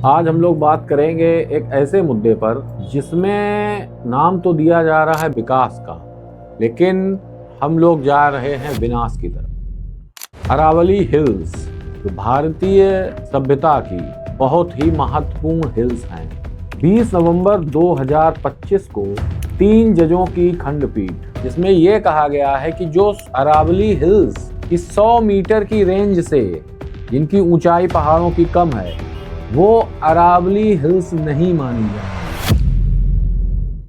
आज हम लोग बात करेंगे एक ऐसे मुद्दे पर जिसमें नाम तो दिया जा रहा है विकास का, लेकिन हम लोग जा रहे हैं विनाश की तरफ। अरावली हिल्स जो भारतीय सभ्यता की बहुत ही महत्वपूर्ण हिल्स हैं। 20 नवंबर 2025 को 3 जजों की खंडपीठ, जिसमें यह कहा गया है कि जो अरावली हिल्स की 100 मीटर की रेंज से जिनकी ऊंचाई पहाड़ों की कम है, वो अरावली हिल्स नहीं मानी जाती।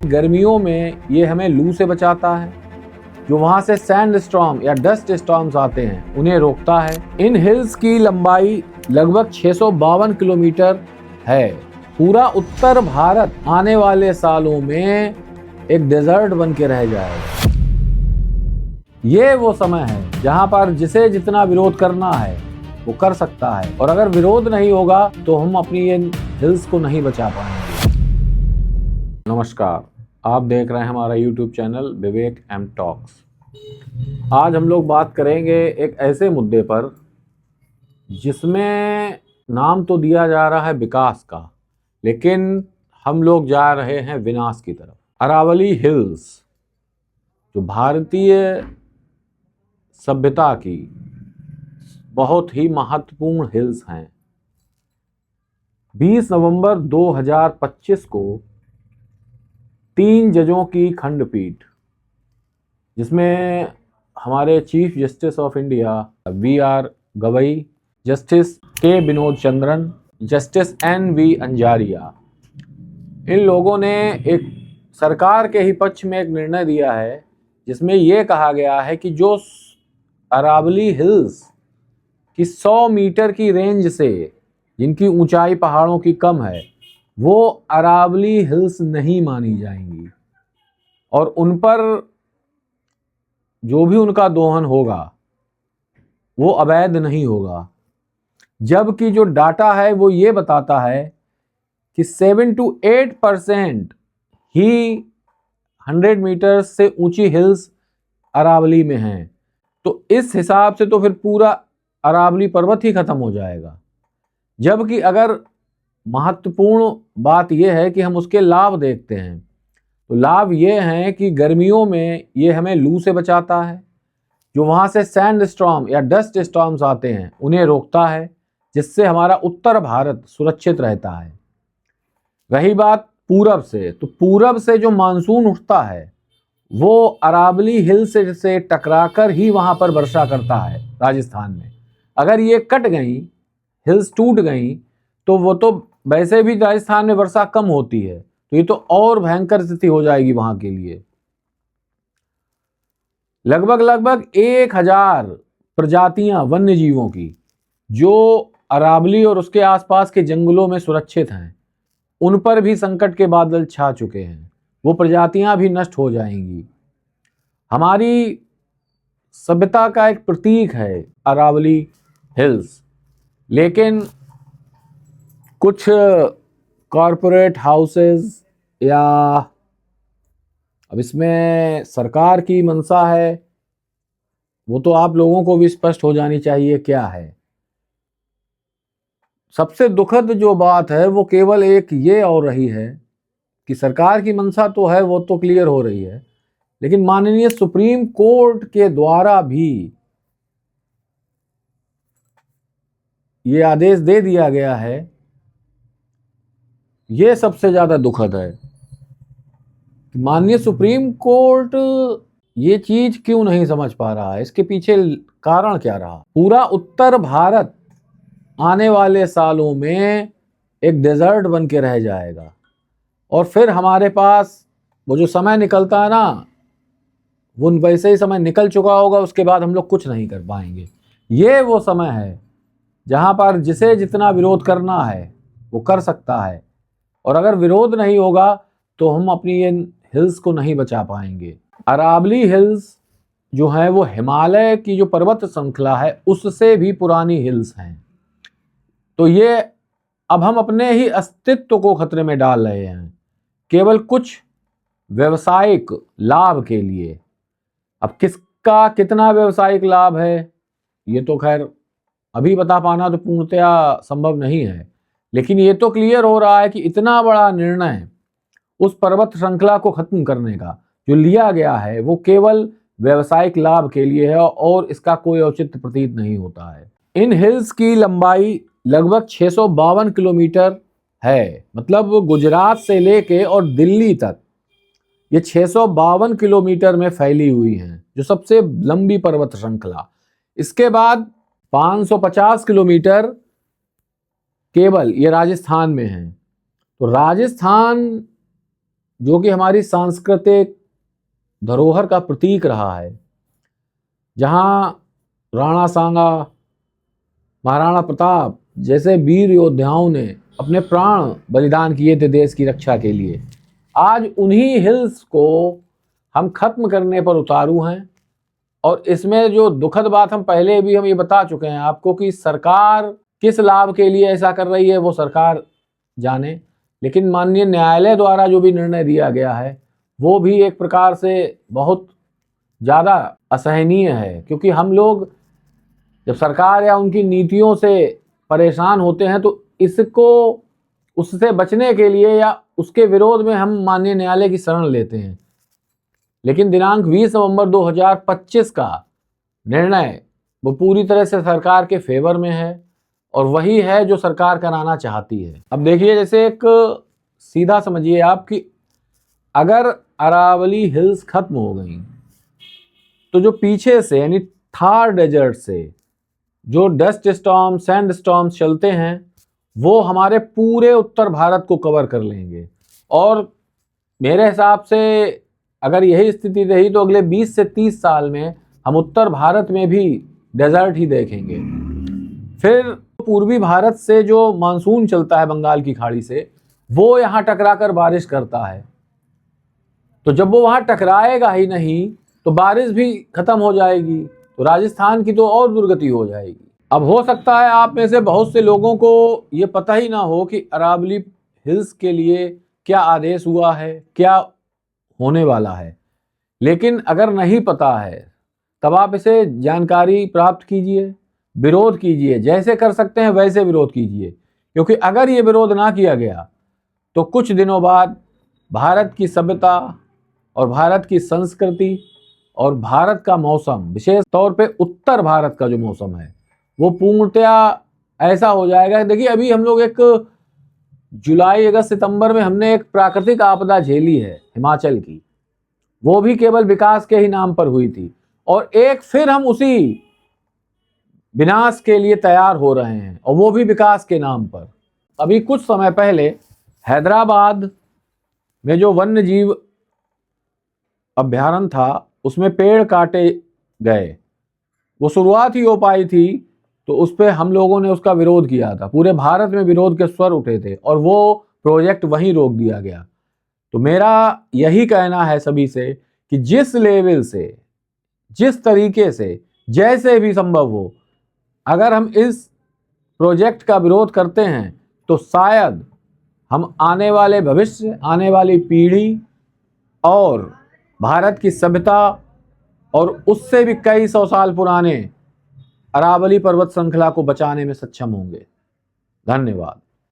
गर्मियों में ये हमें लू से बचाता है, जो वहां से सैंड स्टॉर्म या डस्ट स्टॉर्म्स आते हैं उन्हें रोकता है। इन हिल्स की लंबाई लगभग 652 किलोमीटर है। पूरा उत्तर भारत आने वाले सालों में एक डेजर्ट बन के रह जाएगा। ये वो समय है जहां पर जिसे जितना विरोध करना है वो कर सकता है, और अगर विरोध नहीं होगा तो हम अपनी इन हिल्स को नहीं बचा पाएंगे। नमस्कार, आप देख रहे हैं हमारा YouTube चैनल विवेक एम टॉक्स। आज हम लोग बात करेंगे एक ऐसे मुद्दे पर जिसमें नाम तो दिया जा रहा है विकास का, लेकिन हम लोग जा रहे हैं विनाश की तरफ। अरावली हिल्स जो भारतीय सभ्यता की बहुत ही महत्वपूर्ण हिल्स हैं। 20 नवंबर 2025 को 3 जजों की खंडपीठ, जिसमें हमारे chief justice of India VR. Gavai, justice के विनोद चंद्रन, जस्टिस एन.वी. अंजारिया, इन लोगों ने एक सरकार के ही पक्ष में एक निर्णय दिया है, जिसमें यह कहा गया है कि जो अरावली हिल्स कि 100 मीटर की रेंज से जिनकी ऊंचाई पहाड़ों की कम है, वो अरावली हिल्स नहीं मानी जाएंगी, और उन पर जो भी उनका दोहन होगा वो अवैध नहीं होगा। जबकि जो डाटा है वो ये बताता है कि 7 to 8% ही 100 मीटर से ऊंची हिल्स अरावली में हैं। तो इस हिसाब से तो फिर पूरा अरावली पर्वत ही खत्म हो जाएगा। जबकि अगर महत्वपूर्ण बात यह है कि हम उसके लाभ देखते हैं, तो लाभ ये हैं कि गर्मियों में ये हमें लू से बचाता है, जो वहाँ से सैंड स्टॉर्म या डस्ट स्टॉर्म्स आते हैं उन्हें रोकता है, जिससे हमारा उत्तर भारत सुरक्षित रहता है। रही बात पूरब से, तो पूरब से जो मानसून उठता है वो अरावली हिल से टकराकर ही वहाँ पर वर्षा करता है राजस्थान में। अगर ये कट गई, हिल्स टूट गई, तो वो तो वैसे भी राजस्थान में वर्षा कम होती है, तो ये तो और भयंकर स्थिति हो जाएगी वहां के लिए। लगभग 1000 प्रजातियां वन्य जीवों की जो अरावली और उसके आसपास के जंगलों में सुरक्षित हैं, उन पर भी संकट के बादल छा चुके हैं। वो प्रजातियां भी नष्ट हो जाएंगी। हमारी सभ्यता का एक प्रतीक है अरावली हिल्स, लेकिन कुछ कॉरपोरेट हाउसेस या अब इसमें सरकार की मंशा है, वो तो आप लोगों को भी स्पष्ट हो जानी चाहिए क्या है। सबसे दुखद जो बात है वो केवल एक ये और रही है कि सरकार की मंशा तो है, वो तो क्लियर हो रही है, लेकिन माननीय सुप्रीम कोर्ट के द्वारा भी ये आदेश दे दिया गया है। ये सबसे ज्यादा दुखद है कि माननीय सुप्रीम कोर्ट ये चीज क्यों नहीं समझ पा रहा है, इसके पीछे कारण क्या रहा। पूरा उत्तर भारत आने वाले सालों में एक डेजर्ट बन के रह जाएगा, और फिर हमारे पास वो जो समय निकलता है ना, वो वैसे ही समय निकल चुका होगा, उसके बाद हम लोग कुछ नहीं कर पाएंगे। ये वो समय है जहां पर जिसे जितना विरोध करना है वो कर सकता है, और अगर विरोध नहीं होगा तो हम अपनी इन हिल्स को नहीं बचा पाएंगे। अरावली हिल्स जो है वो हिमालय की जो पर्वत श्रृंखला है उससे भी पुरानी हिल्स हैं। तो ये अब हम अपने ही अस्तित्व को खतरे में डाल रहे हैं, केवल कुछ व्यवसायिक लाभ के लिए। अब किसका कितना व्यवसायिक लाभ है ये तो खैर अभी बता पाना तो पूर्णतया संभव नहीं है, लेकिन ये तो क्लियर हो रहा है कि इतना बड़ा निर्णय उस पर्वत श्रृंखला को खत्म करने का जो लिया गया है वो केवल व्यवसायिक लाभ के लिए है और इसका कोई औचित्य प्रतीत नहीं होता है। इन हिल्स की लंबाई लगभग 652 किलोमीटर है, मतलब गुजरात से लेके और दिल्ली तक ये 652 किलोमीटर में फैली हुई हैं, जो सबसे लंबी पर्वत श्रृंखला। इसके बाद 550 किलोमीटर केवल ये राजस्थान में है। तो राजस्थान जो कि हमारी सांस्कृतिक धरोहर का प्रतीक रहा है, जहां राणा सांगा, महाराणा प्रताप जैसे वीर योद्धाओं ने अपने प्राण बलिदान किए थे देश की रक्षा के लिए, आज उन्हीं हिल्स को हम खत्म करने पर उतारू हैं। और इसमें जो दुखद बात हम पहले भी हम ये बता चुके हैं आपको कि सरकार किस लाभ के लिए ऐसा कर रही है वो सरकार जाने, लेकिन माननीय न्यायालय द्वारा जो भी निर्णय दिया गया है वो भी एक प्रकार से बहुत ज़्यादा असहनीय है, क्योंकि हम लोग जब सरकार या उनकी नीतियों से परेशान होते हैं तो इसको उससे बचने के लिए या उसके विरोध में हम माननीय न्यायालय की शरण लेते हैं। लेकिन दिनांक 20 नवंबर 2025 का निर्णय वो पूरी तरह से सरकार के फेवर में है और वही है जो सरकार कराना चाहती है। अब देखिए, जैसे एक सीधा समझिए आप कि अगर अरावली हिल्स खत्म हो गई तो जो पीछे से यानी थार डेजर्ट से जो डस्ट स्टॉर्म, सैंड स्टॉर्म्स चलते हैं वो हमारे पूरे उत्तर भारत को कवर कर लेंगे। और मेरे हिसाब से अगर यही स्थिति रही तो अगले 20 से 30 साल में हम उत्तर भारत में भी डेजर्ट ही देखेंगे। फिर पूर्वी भारत से जो मानसून चलता है बंगाल की खाड़ी से, वो यहाँ टकराकर बारिश करता है। तो जब वो वहाँ टकराएगा ही नहीं तो बारिश भी खत्म हो जाएगी, तो राजस्थान की तो और दुर्गति हो जाएगी। अब हो सकता है आप में से बहुत से लोगों को ये पता ही ना हो कि अरावली हिल्स के लिए क्या आदेश हुआ है, क्या होने वाला है। लेकिन अगर नहीं पता है तब आप इसे जानकारी प्राप्त कीजिए, विरोध कीजिए, जैसे कर सकते हैं वैसे विरोध कीजिए, क्योंकि अगर ये विरोध ना किया गया तो कुछ दिनों बाद भारत की सभ्यता और भारत की संस्कृति और भारत का मौसम, विशेष तौर पे उत्तर भारत का जो मौसम है, वो पूर्णतया ऐसा हो जाएगा। देखिए, अभी हम लोग एक जुलाई, अगस्त, सितंबर में हमने एक प्राकृतिक आपदा झेली है हिमाचल की, वो भी केवल विकास के ही नाम पर हुई थी, और एक फिर हम उसी विनाश के लिए तैयार हो रहे हैं, और वो भी विकास के नाम पर। अभी कुछ समय पहले हैदराबाद में जो वन्य जीव अभ्यारण्य था उसमें पेड़ काटे गए, वो शुरुआत ही हो पाई थी तो उस पर हम लोगों ने उसका विरोध किया था। पूरे भारत में विरोध के स्वर उठे थे और वो प्रोजेक्ट वहीं रोक दिया गया। तो मेरा यही कहना है सभी से कि जिस लेवल से, जिस तरीके से, जैसे भी संभव हो, अगर हम इस प्रोजेक्ट का विरोध करते हैं तो शायद हम आने वाले भविष्य, आने वाली पीढ़ी और भारत की सभ्यता और उससे भी कई सौ साल पुराने अरावली पर्वत श्रृंखला को बचाने में सक्षम होंगे। धन्यवाद।